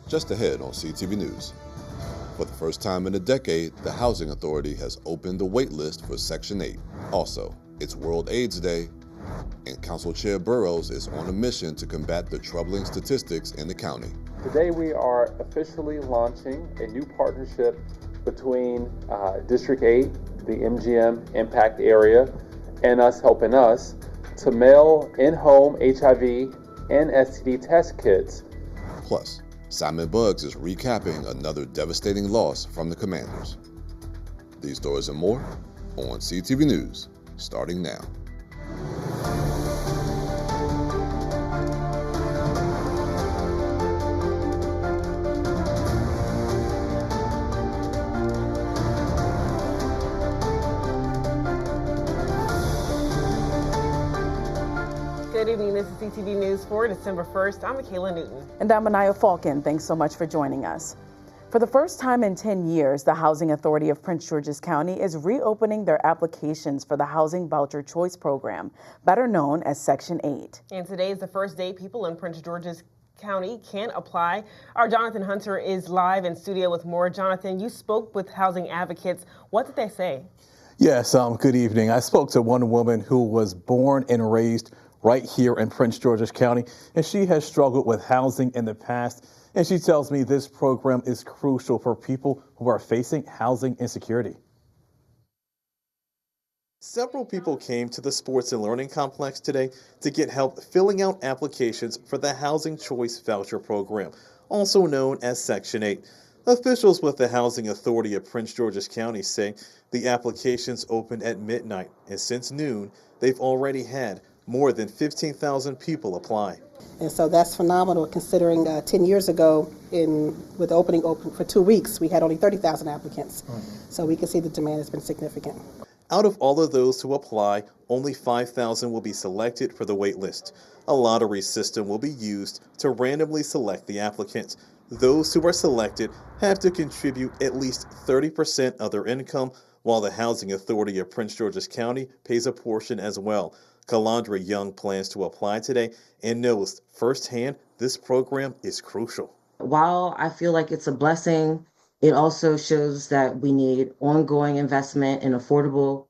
Just ahead on CTV News. For the first time in a decade, the Housing Authority has opened the wait list for Section 8. Also, it's World AIDS Day, and Council Chair Burrows is on a mission to combat the troubling statistics in the county. Today we are officially launching a new partnership between District 8, the MGM impact area, and us helping us to mail in-home HIV and STD test kits. Plus, Simon Buggs is recapping another devastating loss from the Commanders. These stories and more on CTV News, starting now. Good evening, this is CTV News for December 1st. I'm Michaela Newton. And I'm Anaya Falcon. Thanks so much for joining us. For the first time in 10 years, the Housing Authority of Prince George's County is reopening their applications for the Housing Voucher Choice Program, better known as Section 8. And today is the first day people in Prince George's County can apply. Our Jonathan Hunter is live in studio with more. Jonathan, you spoke with housing advocates. What did they say? Yes, good evening. I spoke to one woman who was born and raised right here in Prince George's County, and she has struggled with housing in the past. And she tells me this program is crucial for people who are facing housing insecurity. Several people came to the Sports and Learning Complex today to get help filling out applications for the Housing Choice Voucher Program, also known as Section 8. Officials with the Housing Authority of Prince George's County say the applications opened at midnight, and since noon, they've already had more than 15,000 people apply. And so that's phenomenal considering 10 years ago, with the opening open for 2 weeks, we had only 30,000 applicants. So we can see the demand has been significant. Out of all of those who apply, only 5,000 will be selected for the wait list. A lottery system will be used to randomly select the applicants. Those who are selected have to contribute at least 30% of their income, while the Housing Authority of Prince George's County pays a portion as well. Calandra Young plans to apply today and knows firsthand this program is crucial. While I feel like it's a blessing, it also shows that we need ongoing investment in affordable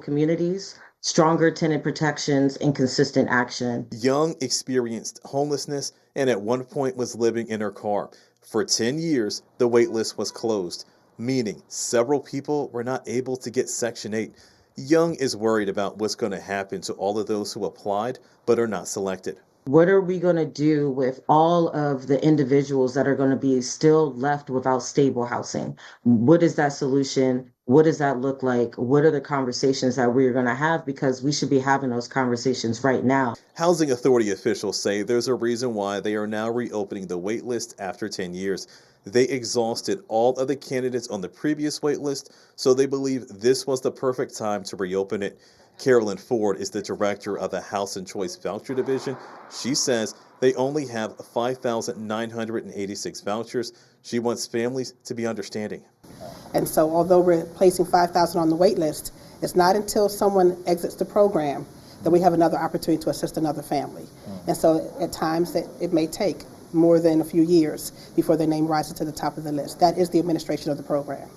communities, stronger tenant protections, and consistent action. Young experienced homelessness and at one point was living in her car. For 10 years, the wait list was closed, meaning several people were not able to get Section 8. Young is worried about what's going to happen to all of those who applied but are not selected. What are we going to do with all of the individuals that are going to be still left without stable housing? What is that solution? What does that look like? What are the conversations that we're going to have? Because we should be having those conversations right now. Housing Authority officials say there's a reason why they are now reopening the wait list after 10 years. They exhausted all of the candidates on the previous wait list, so they believe this was the perfect time to reopen it. Carolyn Ford is the director of the House and Choice Voucher Division. She says they only have 5,986 vouchers. She wants families to be understanding. And so although we're placing 5,000 on the wait list, it's not until someone exits the program that we have another opportunity to assist another family. And so at times that it may take more than a few years before their name rises to the top of the list. That is the administration of the program.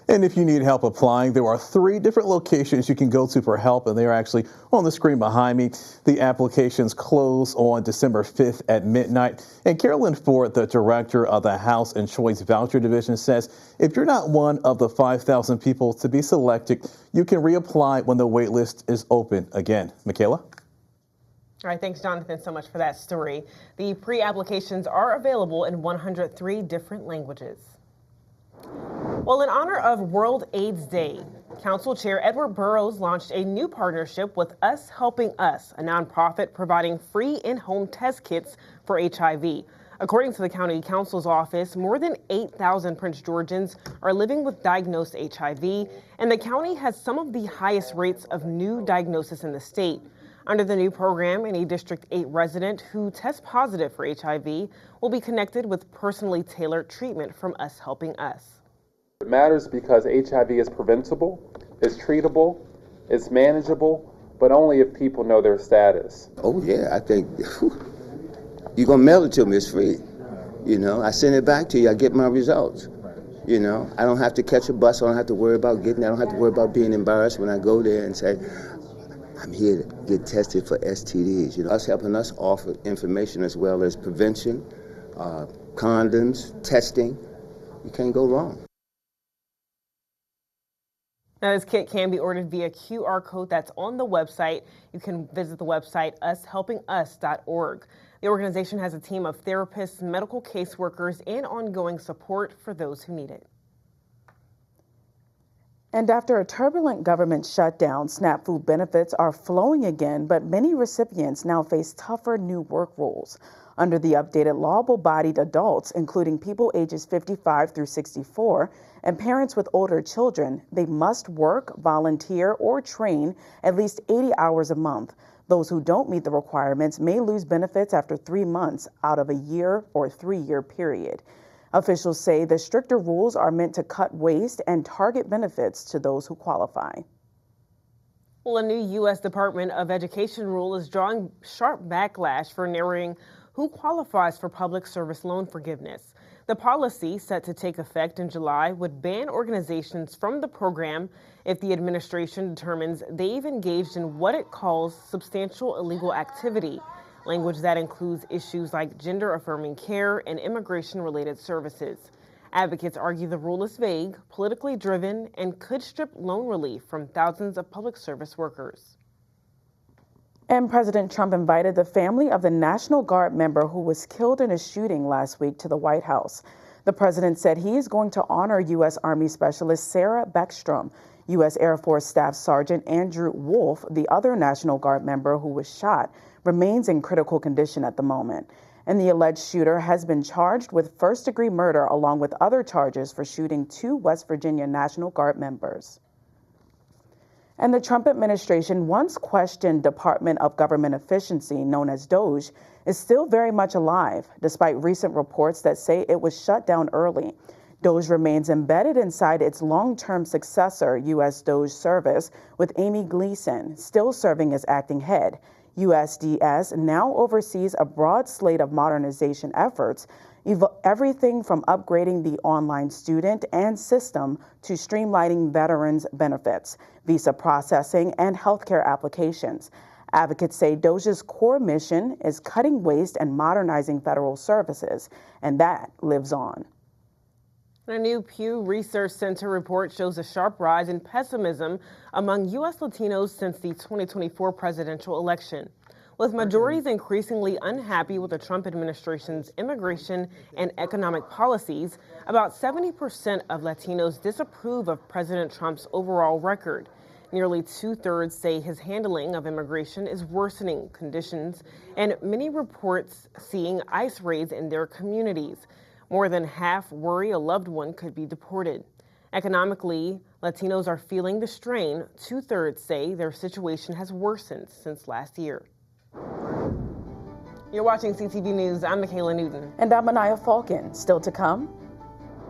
And if you need help applying, there are 3 different locations you can go to for help, and they are actually on the screen behind me. The applications close on December 5th at midnight. And Carolyn Ford, the director of the House and Choice Voucher Division, says if you're not one of the 5,000 people to be selected, you can reapply when the wait list is open again. Michaela? All right, thanks, Jonathan, so much for that story. The pre-applications are available in 103 different languages. Well, in honor of World AIDS Day, Council Chair Edward Burrows launched a new partnership with Us Helping Us, a nonprofit providing free in-home test kits for HIV. According to the County Council's office, more than 8,000 Prince Georgians are living with diagnosed HIV, and the county has some of the highest rates of new diagnosis in the state. Under the new program, any District 8 resident who tests positive for HIV will be connected with personally tailored treatment from Us Helping Us. It matters because HIV is preventable, it's treatable, it's manageable, but only if people know their status. Oh yeah, I think You're going to mail it to me, it's free. You know, I send it back to you, I get my results. You know, I don't have to catch a bus, I don't have to worry about getting, I don't have to worry about being embarrassed when I go there and say, I'm here to get tested for STDs. You know, us helping us offer information as well as prevention, condoms, testing. You can't go wrong. Now, this kit can be ordered via QR code that's on the website. You can visit the website ushelpingus.org. The organization has a team of therapists, medical caseworkers, and ongoing support for those who need it. And after a turbulent government shutdown, SNAP food benefits are flowing again, but many recipients now face tougher new work rules. Under the updated law, able-bodied adults, including people ages 55 through 64, and parents with older children, they must work, volunteer, or train at least 80 hours a month. Those who don't meet the requirements may lose benefits after 3 months out of a year or 3-year period. Officials say the stricter rules are meant to cut waste and target benefits to those who qualify. Well, a new U.S. Department of Education rule is drawing sharp backlash for narrowing who qualifies for public service loan forgiveness. The policy, set to take effect in July, would ban organizations from the program if the administration determines they've engaged in what it calls substantial illegal activity, language that includes issues like gender-affirming care and immigration-related services. Advocates argue the rule is vague, politically driven, and could strip loan relief from thousands of public service workers. And President Trump invited the family of the National Guard member who was killed in a shooting last week to the White House. The president said he is going to honor U.S. Army Specialist Sarah Beckstrom. U.S. Air Force Staff Sergeant Andrew Wolf, the other National Guard member who was shot, remains in critical condition at the moment. And the alleged shooter has been charged with first-degree murder along with other charges for shooting 2 West Virginia National Guard members. And the Trump administration once questioned Department of Government Efficiency, known as DOGE, is still very much alive, despite recent reports that say it was shut down early. DOGE remains embedded inside its long-term successor, U.S. DOGE Service, with Amy Gleason still serving as acting head. USDS now oversees a broad slate of modernization efforts, everything from upgrading the online student and system to streamlining veterans' benefits, visa processing, and healthcare applications. Advocates say DOGE's core mission is cutting waste and modernizing federal services, and that lives on. A new Pew Research Center report shows a sharp rise in pessimism among U.S. Latinos since the 2024 presidential election. With majorities increasingly unhappy with the Trump administration's immigration and economic policies, about 70% of Latinos disapprove of President Trump's overall record. Nearly 2/3 say his handling of immigration is worsening conditions, and many reports seeing ICE raids in their communities. More than half worry a loved one could be deported. Economically, Latinos are feeling the strain. 2/3 say their situation has worsened since last year. You're watching CTV News. I'm Michaela Newton. And I'm Anaya Falcon. Still to come.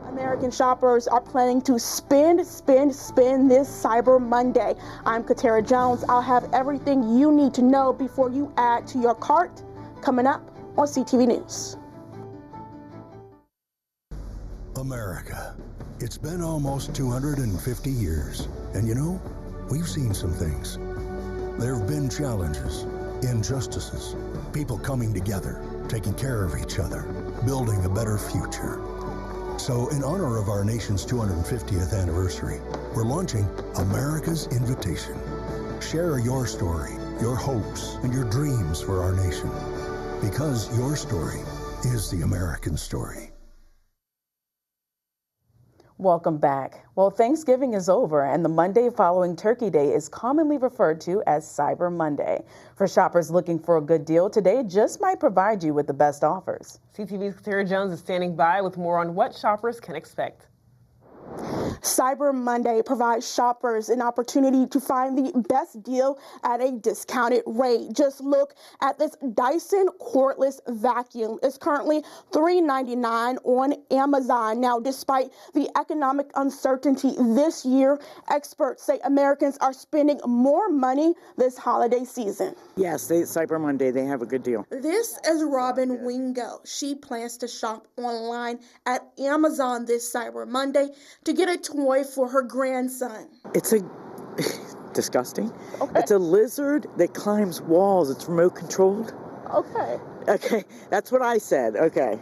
American shoppers are planning to spend this Cyber Monday. I'm Katara Jones. I'll have everything you need to know before you add to your cart. Coming up on CTV News. America. It's been almost 250 years. And you know, we've seen some things. There have been challenges, injustices, people coming together, taking care of each other, building a better future. So in honor of our nation's 250th anniversary, we're launching America's Invitation. Share your story, your hopes, and your dreams for our nation. Because your story is the American story. Welcome back. Well, Thanksgiving is over, and the Monday following Turkey Day is commonly referred to as Cyber Monday. For shoppers looking for a good deal, today just might provide you with the best offers. CTV's Katara Jones is standing by with more on what shoppers can expect. Cyber Monday provides shoppers an opportunity to find the best deal at a discounted rate. Just look at this Dyson cordless vacuum. It's currently $3.99 on Amazon. Now, despite the economic uncertainty this year, experts say Americans are spending more money this holiday season. Yes, Cyber Monday, they have a good deal. This is Robin Wingo. She plans to shop online at Amazon this Cyber Monday to get a toy for her grandson. It's disgusting. Okay. It's a lizard that climbs walls. It's remote controlled. Okay, that's what I said. Okay.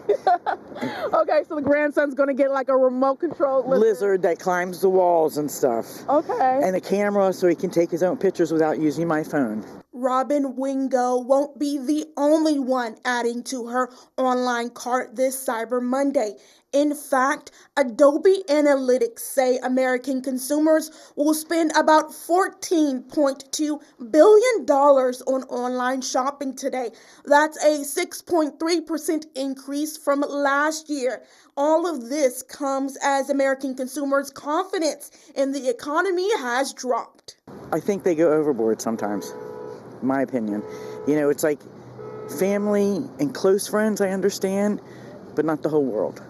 Okay, so the grandson's going to get like a remote controlled lizard that climbs the walls and stuff. Okay. And a camera so he can take his own pictures without using my phone. Robin Wingo won't be the only one adding to her online cart this Cyber Monday. In fact, Adobe Analytics say American consumers will spend about $14.2 billion on online shopping today. That's a 6.3% increase from last year. All of this comes as American consumers' confidence in the economy has dropped. I think they go overboard sometimes. My opinion. You know, it's like family and close friends, I understand, but not the whole world.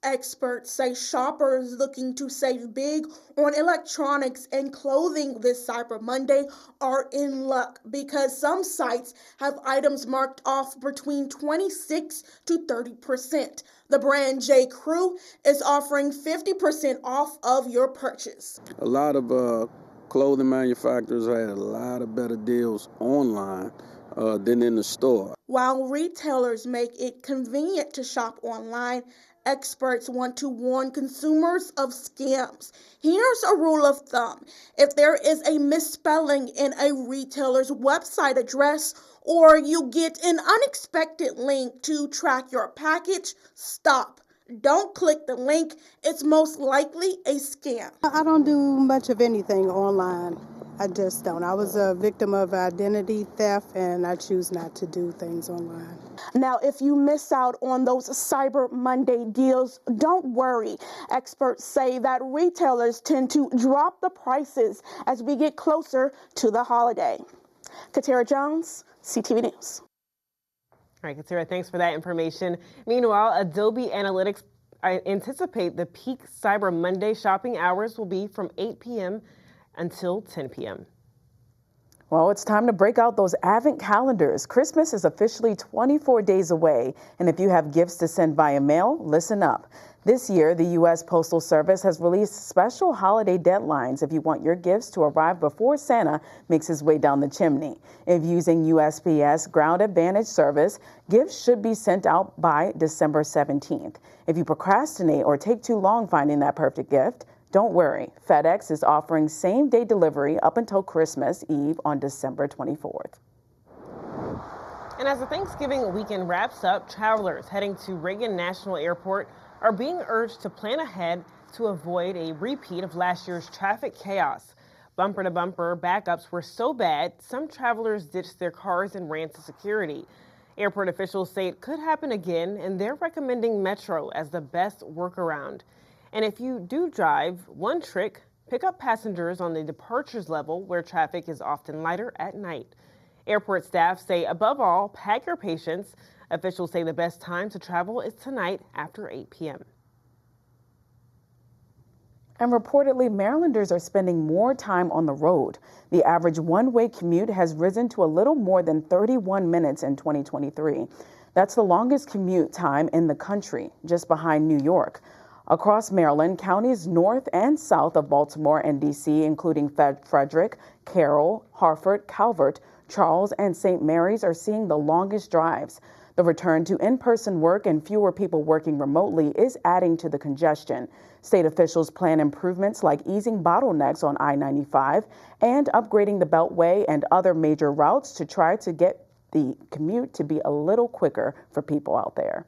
Experts say shoppers looking to save big on electronics and clothing this Cyber Monday are in luck because some sites have items marked off between 26 to 30%. The brand J. Crew is offering 50% off of your purchase. A lot of clothing manufacturers had a lot of better deals online than in the store. While retailers make it convenient to shop online, experts want to warn consumers of scams. Here's a rule of thumb. If there is a misspelling in a retailer's website address or you get an unexpected link to track your package, stop. Don't click the link. It's most likely a scam. I don't do much of anything online. I just don't. I was a victim of identity theft, and I choose not to do things online. Now, if you miss out on those Cyber Monday deals, don't worry. Experts say that retailers tend to drop the prices as we get closer to the holiday. Katera Jones, CTV News. All right, Katera, thanks for that information. Meanwhile, Adobe Analytics anticipate the peak Cyber Monday shopping hours will be from 8 p.m. until 10 p.m. Well, it's time to break out those Advent calendars. Christmas is officially 24 days away, and if you have gifts to send via mail, listen up. This year, the U.S. Postal Service has released special holiday deadlines if you want your gifts to arrive before Santa makes his way down the chimney. If using USPS Ground Advantage service, gifts should be sent out by December 17th. If you procrastinate or take too long finding that perfect gift, don't worry. FedEx is offering same-day delivery up until Christmas Eve on December 24th. And as the Thanksgiving weekend wraps up, travelers heading to Reagan National Airport are being urged to plan ahead to avoid a repeat of last year's traffic chaos. Bumper-to-bumper backups were so bad, some travelers ditched their cars and ran to security. Airport officials say it could happen again, and they're recommending Metro as the best workaround. And if you do drive, one trick, pick up passengers on the departures level where traffic is often lighter at night. Airport staff say, above all, pack your patience. Officials say the best time to travel is tonight after 8 p.m. And reportedly, Marylanders are spending more time on the road. The average one-way commute has risen to a little more than 31 minutes in 2023. That's the longest commute time in the country, just behind New York. Across Maryland, counties north and south of Baltimore and D.C., including Frederick, Carroll, Harford, Calvert, Charles, and St. Mary's, are seeing the longest drives. The return to in-person work and fewer people working remotely is adding to the congestion. State officials plan improvements like easing bottlenecks on I-95 and upgrading the Beltway and other major routes to try to get the commute to be a little quicker for people out there.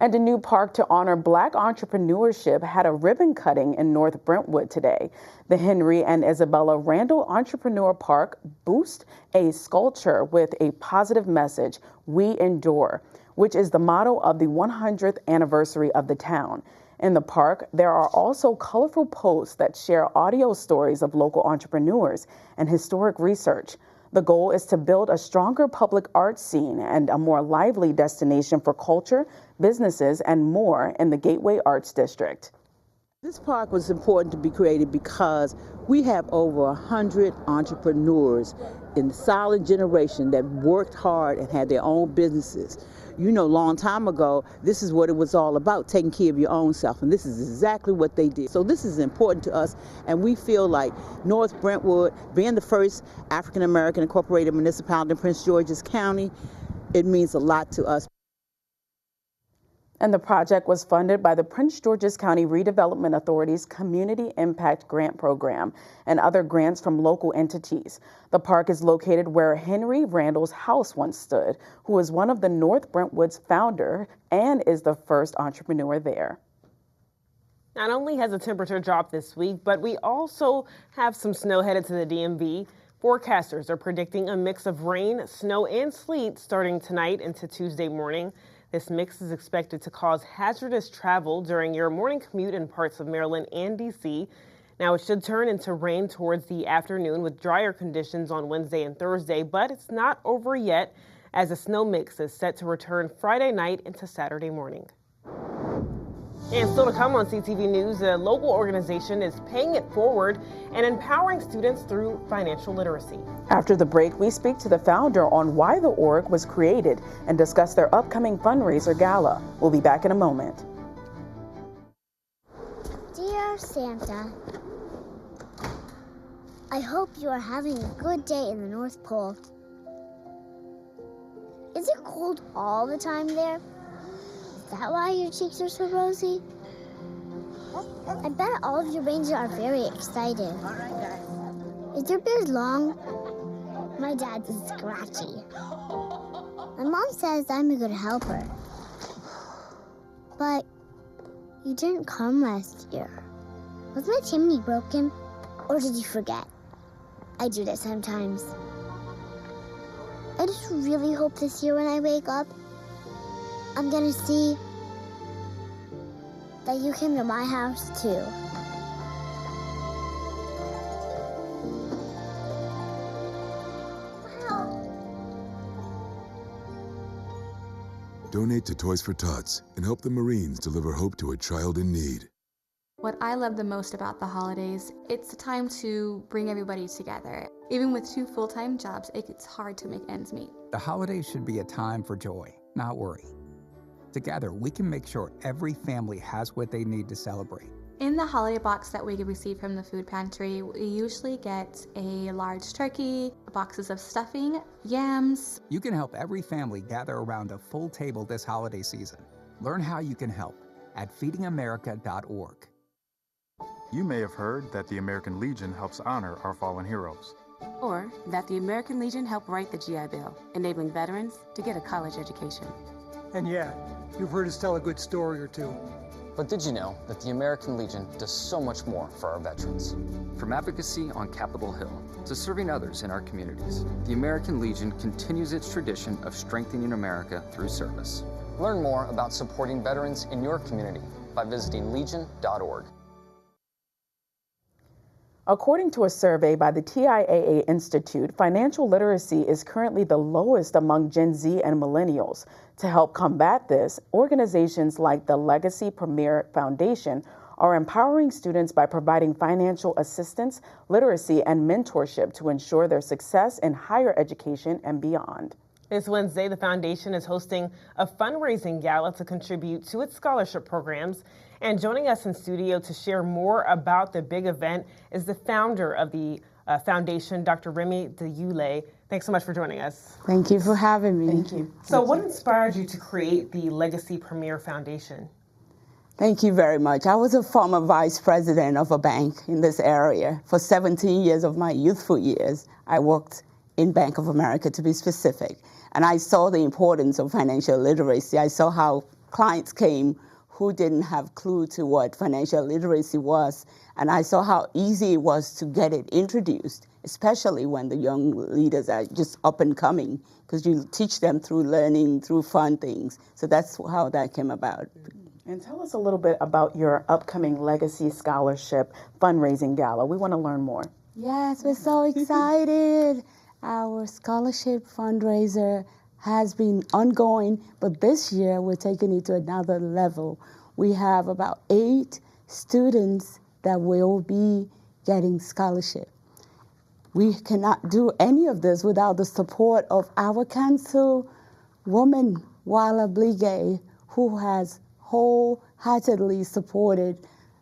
And a new park to honor Black entrepreneurship had a ribbon cutting in North Brentwood today. The Henry and Isabella Randall Entrepreneur Park boasts a sculpture with a positive message, "We Endure," which is the motto of the 100th anniversary of the town. In the park, there are also colorful posts that share audio stories of local entrepreneurs and historic research. The goal is to build a stronger public art scene and a more lively destination for culture, businesses, and more in the Gateway Arts District. This park was important to be created because we have over 100 entrepreneurs in the silent generation that worked hard and had their own businesses. You know, a long time ago, this is what it was all about, taking care of your own self, and this is exactly what they did. So this is important to us, and we feel like North Brentwood, being the first African-American incorporated municipality in Prince George's County, it means a lot to us. And the project was funded by the Prince George's County Redevelopment Authority's Community Impact Grant Program and other grants from local entities. The park is located where Henry Randall's house once stood, who is one of the North Brentwood's founder and is the first entrepreneur there. Not only has the temperature dropped this week, but we also have some snow headed to the DMV. Forecasters are predicting a mix of rain, snow, and sleet starting tonight into Tuesday morning. This mix is expected to cause hazardous travel during your morning commute in parts of Maryland and D.C. Now, it should turn into rain towards the afternoon with drier conditions on Wednesday and Thursday, but it's not over yet as a snow mix is set to return Friday night into Saturday morning. And still to come on CTV News, a local organization is paying it forward and empowering students through financial literacy. After the break, we speak to the founder on why the org was created and discuss their upcoming fundraiser gala. We'll be back in a moment. Dear Santa, I hope you are having a good day in the North Pole. Is it cold all the time there? Is that why your cheeks are so rosy? I bet all of your reindeer are very excited. All right, guys. Is your beard long? My dad's is scratchy. My mom says I'm a good helper. But you didn't come last year. Was my chimney broken? Or did you forget? I do that sometimes. I just really hope this year when I wake up, I'm gonna see that you came to my house too. Donate to Toys for Tots and help the Marines deliver hope to a child in need. What I love the most about the holidays, it's a time to bring everybody together. Even with 2 full-time jobs, it's hard to make ends meet. The holidays should be a time for joy, not worry. Together, we can make sure every family has what they need to celebrate. In the holiday box that we receive from the food pantry, we usually get a large turkey, boxes of stuffing, yams. You can help every family gather around a full table this holiday season. Learn how you can help at feedingamerica.org. You may have heard that the American Legion helps honor our fallen heroes. Or that the American Legion helped write the GI Bill, enabling veterans to get a college education. And yeah, you've heard us tell a good story or two. But did you know that the American Legion does so much more for our veterans? From advocacy on Capitol Hill to serving others in our communities, the American Legion continues its tradition of strengthening America through service. Learn more about supporting veterans in your community by visiting legion.org. According to a survey by the TIAA Institute, financial literacy is currently the lowest among Gen Z and millennials. To help combat this, organizations like the Legacy Premier Foundation are empowering students by providing financial assistance, literacy, and mentorship to ensure their success in higher education and beyond. This Wednesday, the foundation is hosting a fundraising gala to contribute to its scholarship programs. And joining us in studio to share more about the big event is the founder of the foundation, Dr. Remy DeYule. Thanks so much for joining us. Thank you for having me. Thank you. So what inspired you to create the Legacy Premier Foundation? Thank you very much. I was a former vice president of a bank in this area. For 17 years of my youthful years, I worked in Bank of America, to be specific. And I saw the importance of financial literacy. I saw how clients came who didn't have clue to what financial literacy was. And I saw how easy it was to get it introduced, especially when the young leaders are just up and coming, because you teach them through learning, through fun things. So that's how that came about. And tell us a little bit about your upcoming Legacy Scholarship Fundraising Gala. We want to learn more. Yes, we're so excited. Our scholarship fundraiser has been ongoing, but this year we're taking it to another level. We have about 8 students that will be getting scholarship. We cannot do any of this without the support of our councilwoman, Walla Bligay, who has wholeheartedly supported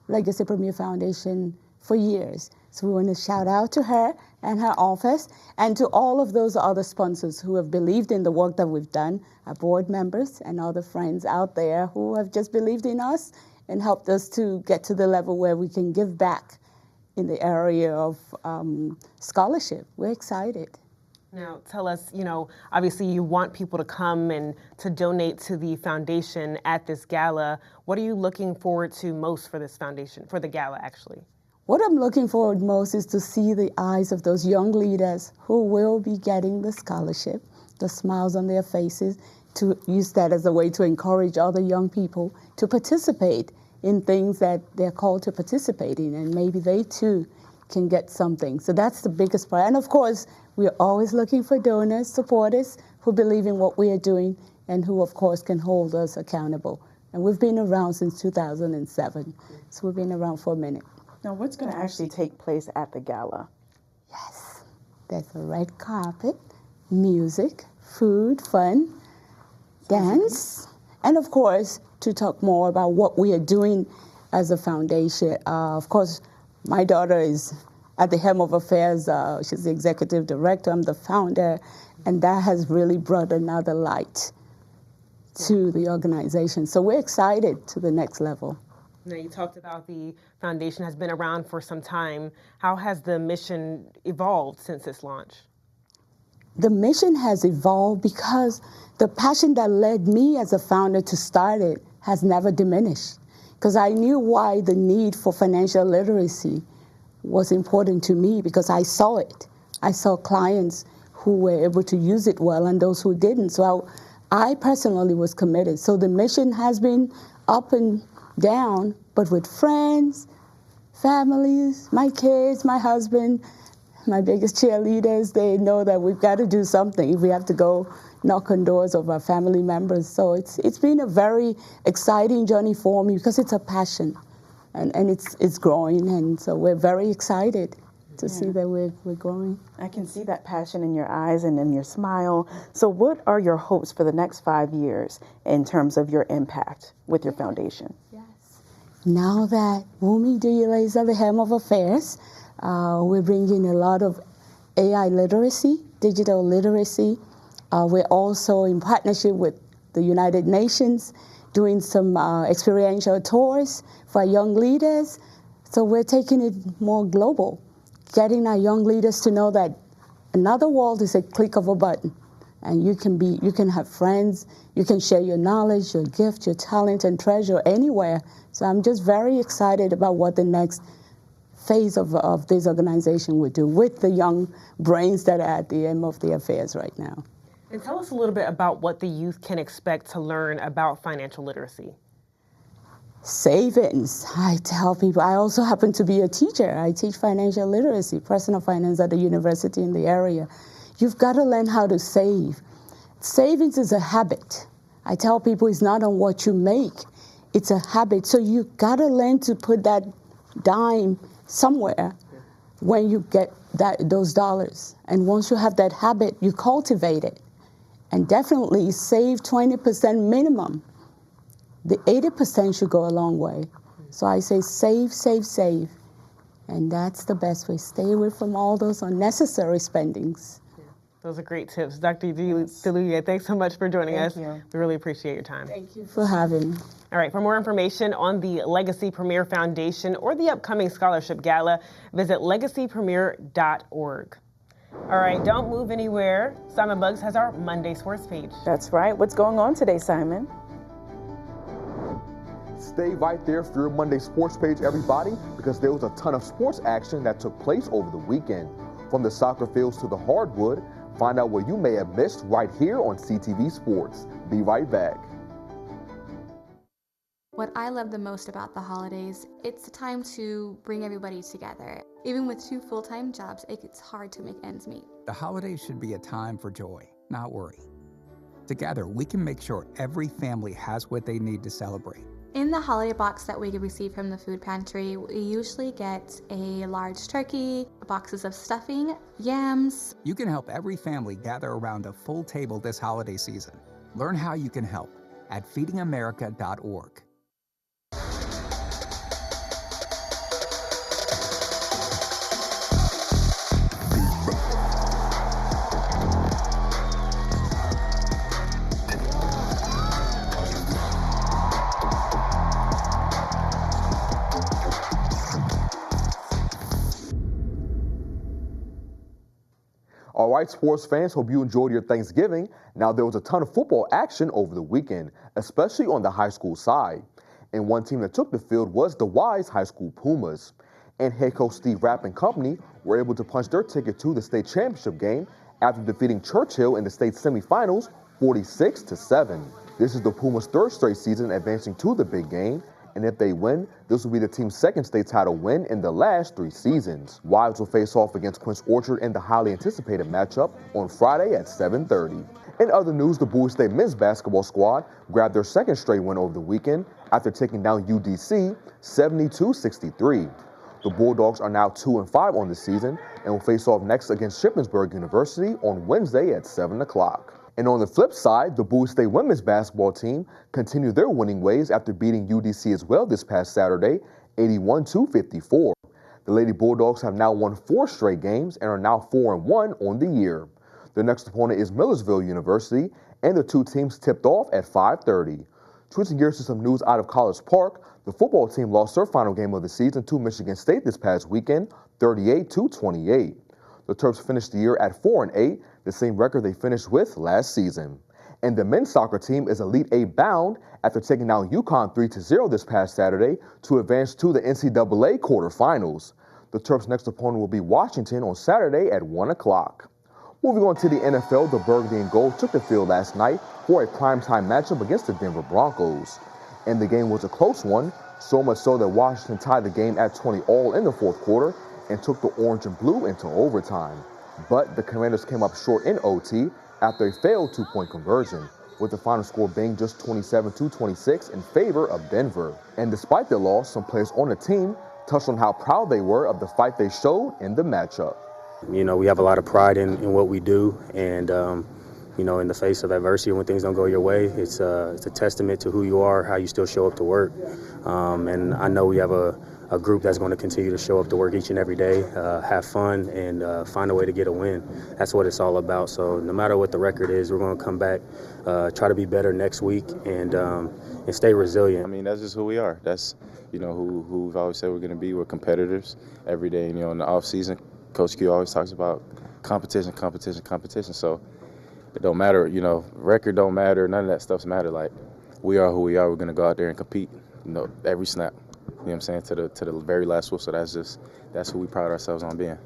Legacy Premier Foundation for years. So we want to shout out to her and her office and to all of those other sponsors who have believed in the work that we've done, our board members and other friends out there who have just believed in us and helped us to get to the level where we can give back in the area of scholarship. We're excited. Now, tell us, obviously you want people to come and to donate to the foundation at this gala. What are you looking forward to most for this foundation, for the gala actually? What I'm looking forward most is to see the eyes of those young leaders who will be getting the scholarship, the smiles on their faces, to use that as a way to encourage other young people to participate in things that they're called to participate in, and maybe they too can get something. So that's the biggest part. And of course, we're always looking for donors, supporters who believe in what we are doing and who of course can hold us accountable. And we've been around since 2007, so we've been around for a minute. Now, what's going to actually take place at the gala? Yes, there's a red carpet, music, food, fun, dance, and of course, to talk more about what we are doing as a foundation. Of course, my daughter is at the helm of affairs. She's the executive director. I'm the founder, and that has really brought another light to the organization. So we're excited to the next level. Now, you talked about the foundation has been around for some time. How has the mission evolved since its launch? The mission has evolved because the passion that led me as a founder to start it has never diminished. Because I knew why the need for financial literacy was important to me, because I saw it. I saw clients who were able to use it well and those who didn't. So I personally was committed. So the mission has been up and down, but with friends, families, my kids, my husband, my biggest cheerleaders, they know that we've got to do something if we have to go knock on doors of our family members. So it's been a very exciting journey for me because it's a passion and it's growing, and so we're very excited to see that we're growing. I can see that passion in your eyes and in your smile. So what are your hopes for the next 5 years in terms of your impact with your foundation? Now that Wumi Duyele is at the helm of affairs, we're bringing a lot of AI literacy, digital literacy. We're also in partnership with the United Nations doing some experiential tours for young leaders. So we're taking it more global, getting our young leaders to know that another world is a click of a button. And you can have friends, you can share your knowledge, your gift, your talent and treasure anywhere. So I'm just very excited about what the next phase of this organization would do with the young brains that are at the end of the affairs right now. And tell us a little bit about what the youth can expect to learn about financial literacy. Savings. I tell people, I also happen to be a teacher. I teach financial literacy, personal finance at the university in the area. You've got to learn how to save. Savings is a habit. I tell people it's not on what you make, it's a habit. So you've got to learn to put that dime somewhere when you get those dollars. And once you have that habit, you cultivate it. And definitely save 20% minimum. The 80% should go a long way. So I say save, save, save. And that's the best way. Stay away from all those unnecessary spendings. Those are great tips. Dr. DeLuya, thanks so much for joining us. Thank you. We really appreciate your time. Thank you for having me. All right, for more information on the Legacy Premier Foundation or the upcoming Scholarship Gala, visit legacypremier.org. All right, don't move anywhere. Simon Buggs has our Monday Sports page. That's right. What's going on today, Simon? Stay right there for your Monday Sports page, everybody, because there was a ton of sports action that took place over the weekend. From the soccer fields to the hardwood, find out what you may have missed right here on CTV Sports. Be right back. What I love the most about the holidays, it's a time to bring everybody together. Even with 2 full-time jobs, it's hard to make ends meet. The holidays should be a time for joy, not worry. Together, we can make sure every family has what they need to celebrate. In the holiday box that we receive from the food pantry, we usually get a large turkey, boxes of stuffing, yams. You can help every family gather around a full table this holiday season. Learn how you can help at feedingamerica.org. All right, sports fans, hope you enjoyed your Thanksgiving. Now, there was a ton of football action over the weekend, especially on the high school side. And one team that took the field was the Wise High School Pumas. And head coach Steve Rapp and company were able to punch their ticket to the state championship game after defeating Churchill in the state semifinals 46-7. This is the Pumas' 3rd straight season advancing to the big game. And if they win, this will be the team's 2nd state title win in the last 3 seasons. Wives will face off against Quince Orchard in the highly anticipated matchup on Friday at 7:30. In other news, the Bowie State men's basketball squad grabbed their 2nd straight win over the weekend after taking down UDC 72-63. The Bulldogs are now 2-5 on the season and will face off next against Shippensburg University on Wednesday at 7 o'clock. And on the flip side, the Bowie State women's basketball team continued their winning ways after beating UDC as well this past Saturday, 81-54. The Lady Bulldogs have now won 4 straight games and are now 4-1 on the year. Their next opponent is Millersville University, and the 2 teams tipped off at 5:30. Switching gears to some news out of College Park, the football team lost their final game of the season to Michigan State this past weekend, 38-28. The Terps finished the year at 4-8, the same record they finished with last season. And the men's soccer team is Elite 8 bound after taking down UConn 3-0 this past Saturday to advance to the NCAA quarterfinals. The Terps' next opponent will be Washington on Saturday at 1 o'clock. Moving on to the NFL, the Burgundy and Gold took the field last night for a primetime matchup against the Denver Broncos. And the game was a close one, so much so that Washington tied the game at 20 all in the 4th quarter and took the orange and blue into overtime. But the Commanders came up short in OT after a failed 2-point conversion, with the final score being just 27-26 in favor of Denver. And despite the loss, some players on the team touched on how proud they were of the fight they showed in the matchup. You know, we have a lot of pride in what we do, and you know, in the face of adversity, when things don't go your way, it's a testament to who you are, how you still show up to work. And I know we have a group that's going to continue to show up to work each and every day, have fun, and find a way to get a win. That's what it's all about. So no matter what the record is, we're going to come back, try to be better next week, and stay resilient. I mean, that's just who we are. That's, you know, who we've always said we're going to be. We're competitors every day. And, you know, in the off season, Coach Q always talks about competition. So it don't matter, you know, record don't matter. None of that stuff's matter. Like, we are who we are. We're going to go out there and compete, you know, every snap. You know what I'm saying, to the very last whistle. That's who we pride ourselves on being.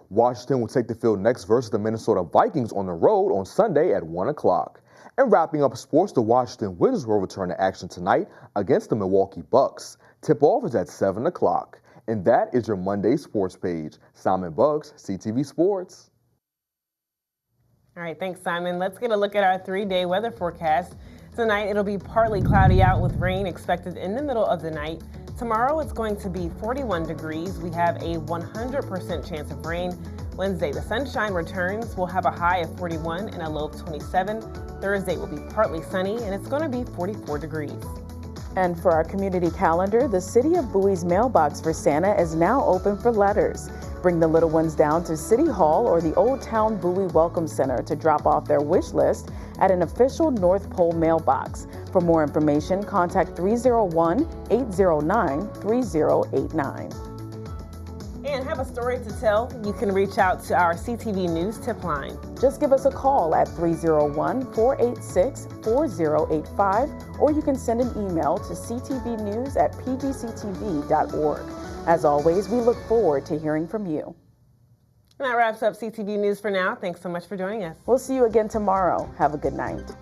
Washington will take the field next versus the Minnesota Vikings on the road on Sunday at 1 o'clock. And wrapping up sports, the Washington Wizards will return to action tonight against the Milwaukee Bucks. Tip-off is at 7 o'clock. And that is your Monday sports page. Simon Buggs, CTV Sports. All right, thanks, Simon. Let's get a look at our 3-day weather forecast. Tonight, it'll be partly cloudy out with rain expected in the middle of the night. Tomorrow, it's going to be 41 degrees. We have a 100% chance of rain. Wednesday, the sunshine returns. We'll have a high of 41 and a low of 27. Thursday will be partly sunny, and it's going to be 44 degrees. And for our community calendar, the City of Bowie's mailbox for Santa is now open for letters. Bring the little ones down to City Hall or the Old Town Bowie Welcome Center to drop off their wish list at an official North Pole mailbox. For more information, contact 301-809-3089. And have a story to tell? You can reach out to our CTV News tip line. Just give us a call at 301-486-4085, or you can send an email to ctvnews@pgctv.org. As always, we look forward to hearing from you. And that wraps up CTV News for now. Thanks so much for joining us. We'll see you again tomorrow. Have a good night.